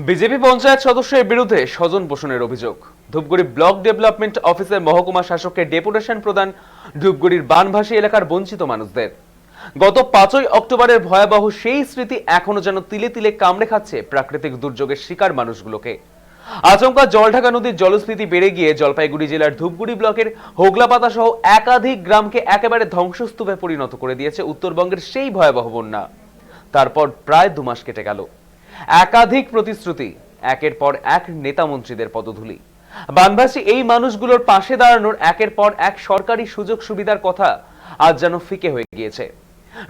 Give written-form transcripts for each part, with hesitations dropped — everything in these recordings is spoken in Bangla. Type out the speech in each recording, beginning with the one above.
বিজেপি পঞ্চায়েত সদস্যের বিরুদ্ধে স্বজন পোষণের অভিযোগ। ধূপগুড়ি ব্লক ডেভেলপমেন্ট অফিসের মহকুমা শাসককে ডেপুটেশন প্রদান ধূপগুড়ির বানভাসী এলাকার বঞ্চিত মানুষদের। গত 5ই অক্টোবরের ভয়াবহ সেই স্মৃতি এখনো যেন তিলে তিলে কামড়ে খাচ্ছে প্রাকৃতিক দুর্যোগের শিকার মানুষগুলোকে। আচমকা জলঢাকা নদীর জলস্ফীতি বেড়ে গিয়ে জলপাইগুড়ি জেলার ধূপগুড়ি ব্লকের হোগলাপাতা সহ একাধিক গ্রামকে একেবারে ধ্বংসস্তূপে পরিণত করে দিয়েছে উত্তরবঙ্গের সেই ভয়াবহ বন্যা। তারপর প্রায় 2 মাস কেটে গেল। একাধিক প্রতিশ্রুতি, একের পর এক নেতা মন্ত্রীদের পদধূলি। বানভাসী এই মানুষগুলোর পাশে দাঁড়ানোর একের পর এক সরকারি সুযোগ সুবিধার কথা আজ যেন ফিকে হয়ে গিয়েছে।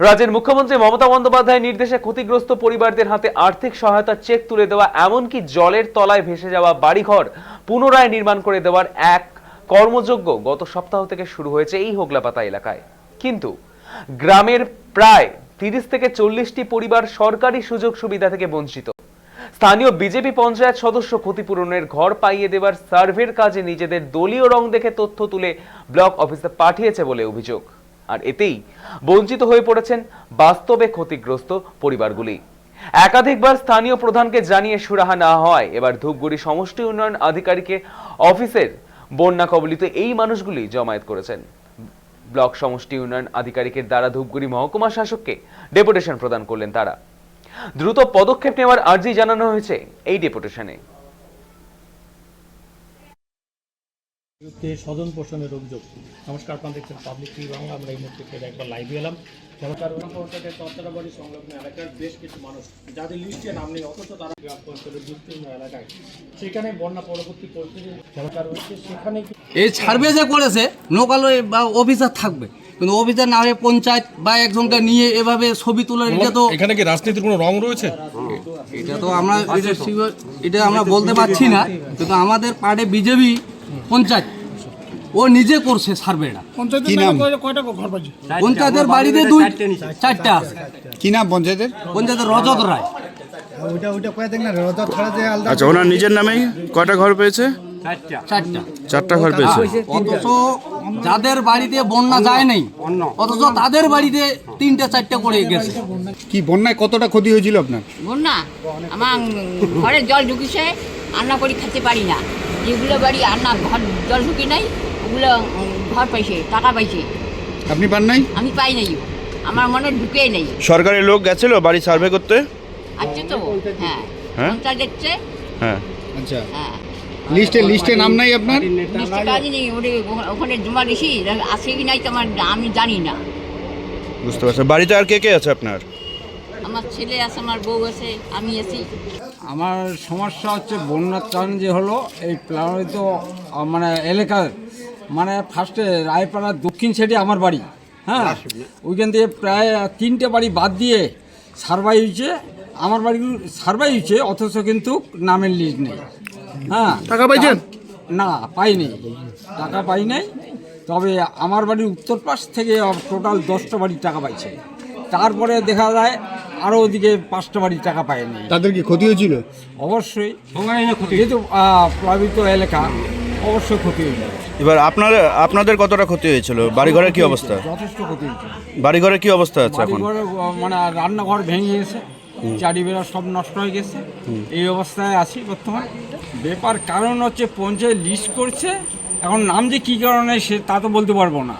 রাজ্যের মুখ্যমন্ত্রী মমতা বন্দ্যোপাধ্যায়ের নির্দেশে ক্ষতিগ্রস্ত পরিবারদের হাতে আর্থিক সহায়তার চেক তুলে দেওয়া, এমনকি জলের তলায় ভেসে যাওয়া বাড়িঘর পুনরায় নির্মাণ করে দেওয়ার এক কর্মযজ্ঞ গত সপ্তাহ থেকে শুরু হয়েছে এই হোগলাপাতা এলাকায়। কিন্তু গ্রামের প্রায় 30 থেকে 40টি পরিবার সরকারি সুযোগ সুবিধা থেকে বঞ্চিত। স্থানীয় বিজেপি পঞ্চায়েত সদস্য ক্ষতিপূরণের ঘর পাইয়ে দেওয়ার সার্ভের কাজে নিজেদের দলীয় রং দেখে তথ্য তুলে ব্লক অফিসে পাঠিয়েছে বলে অভিযোগ। আর এতেই বঞ্চিত হয়ে পড়েছেন বাস্তবে ক্ষতিগ্রস্ত পরিবারগুলি। একাধিকবার স্থানীয় প্রধানকে জানিয়ে সুরাহা না হয় এবার ধূপগুড়ি সমষ্টি উন্নয়ন আধিকারিকের অফিসের বন্যা কবলিত এই মানুষগুলি জমায়েত করেছেন। ব্লক সমষ্টি উন্নয়ন আধিকারিকের দ্বারা ধূপগুড়ি মহকুমা শাসককে ডেপুটেশন প্রদান করলেন তারা। দ্রুত পদক্ষেপ নেওয়ার আর্জি জানানো হয়েছে এই ডেপুটেশনে। স্বজন পোষণের অভিযোগ। নমস্কার, আপনারা দেখছেন পাবলিক টিভি বাংলা। আমরা এই মুহূর্তে একবার লাইভে এলাম। চমৎকার পঞ্চায়েতের তত্ত্বাবধানে সংলগ্ন এলাকার বেশ কিছু মানুষ যাদের লিস্টে নাম নেই, অথচ তারা গ্রাম পঞ্চায়েতের বিস্তীর্ণ এলাকায় সেখানে বন্যা পরবর্তী পরিস্থিতি চমৎকার হচ্ছে। সেখানে এই সার্ভে যে করেছে লোকাল বা অফিসার থাকবে, কিন্তু অফিসার না হয়ে পঞ্চায়েত বা একজনকে নিয়ে এভাবে ছবি তোলার, এটা তো এখানে কি রাজনীতির কোনো রং রয়েছে? এটা তো আমরা এটা আমরা বলতে পারছি না, কিন্তু আমাদের পার্টি বিজেপি পঞ্চায়েত ও নিজে করছে সার্ভেটা। কি নাম? পঞ্চায়েতের বাড়িতে 2-4টা আছে। কি নাম পঞ্চায়েতের? পঞ্চায়েতের রজত রায়। আচ্ছা, ওনার নিজের নামেই কয়টা ঘর পেয়েছে? 4টা ঘর পেয়েছে। অথচ যাদের বাড়িতে বন্যা যায় নাই, অথচ তাদের বাড়িতে 3-4টা করে গেছে। কি বন্যায় কতটা ক্ষতি হয়েছিল আপনার? বন্যা আমার ঘরে জল ঢুকিছে, রান্না করে খেতে পারি না। যেগুলো বাড়ি রান্না ঘর জল ঢুকি নাই, ওগুলো ঘর পাইছে, টাকা পাইছে। আপনি পান নাই? আমি পাই নাই, আমার মনে ঢুকেই নেই। সরকারি লোক গেছিল বাড়ি সার্ভে করতে? আচ্ছা তো, হ্যাঁ, হ্যাঁ? পঞ্চায়েত দেখছে। হ্যাঁ। আচ্ছা, হ্যাঁ, লিস্টে নাম নাই আপনার? লিস্টে কাজই নেই। ওখানে জমা দিছি, আছে কি নাই তো আমি জানি না। বুঝতে পারছি। বাড়িতে আর কে কে আছে আপনার? আমার ছেলে আছে, আমার বউ আছে, আমি আছি। আমার সমস্যা হচ্ছে বন্যার ত্রাণ যে হলো এই প্লাবিত মানে এলাকার, মানে ফার্স্টে রায়পাড়ার দক্ষিণ সাইডে আমার বাড়ি। হ্যাঁ, ওইখান থেকে প্রায় 3টে বাড়ি বাদ দিয়ে সার্ভে হয়েছে। আমার বাড়ি সার্ভে হয়েছে, অথচ কিন্তু নামের লিস্ট নেই। হ্যাঁ, টাকা পাইছেন? না, পাইনি, টাকা পাই নাই। তবে আমার বাড়ির উত্তর পাশ থেকে টোটাল 10টা বাড়ির টাকা পাইছে। তারপরে দেখা যায় আরও ওদিকে 5টা বাড়ির টাকা পায়নি। তাদের কি ক্ষতি হয়েছিল? অবশ্যই, যেহেতু প্লাবিত এলাকা, অবশ্যই ক্ষতি হয়েছে। এবার আপনাদের কতটা ক্ষতি হয়েছিল? বাড়িঘরের কি অবস্থা? যথেষ্ট ক্ষতি হয়েছে। বাড়িঘরের কি অবস্থা আছে এখন? বাড়িঘরে মানে রান্নাঘর ভেঙে গেছে, চারিবেড়া সব নষ্ট হয়ে গেছে। এই অবস্থায় আছি বর্তমান। ব্যাপার কারণ হচ্ছে পঞ্চায়েত লিস্ট করছে, এখন নাম যে কী কারণে সে তা তো বলতে পারবো না।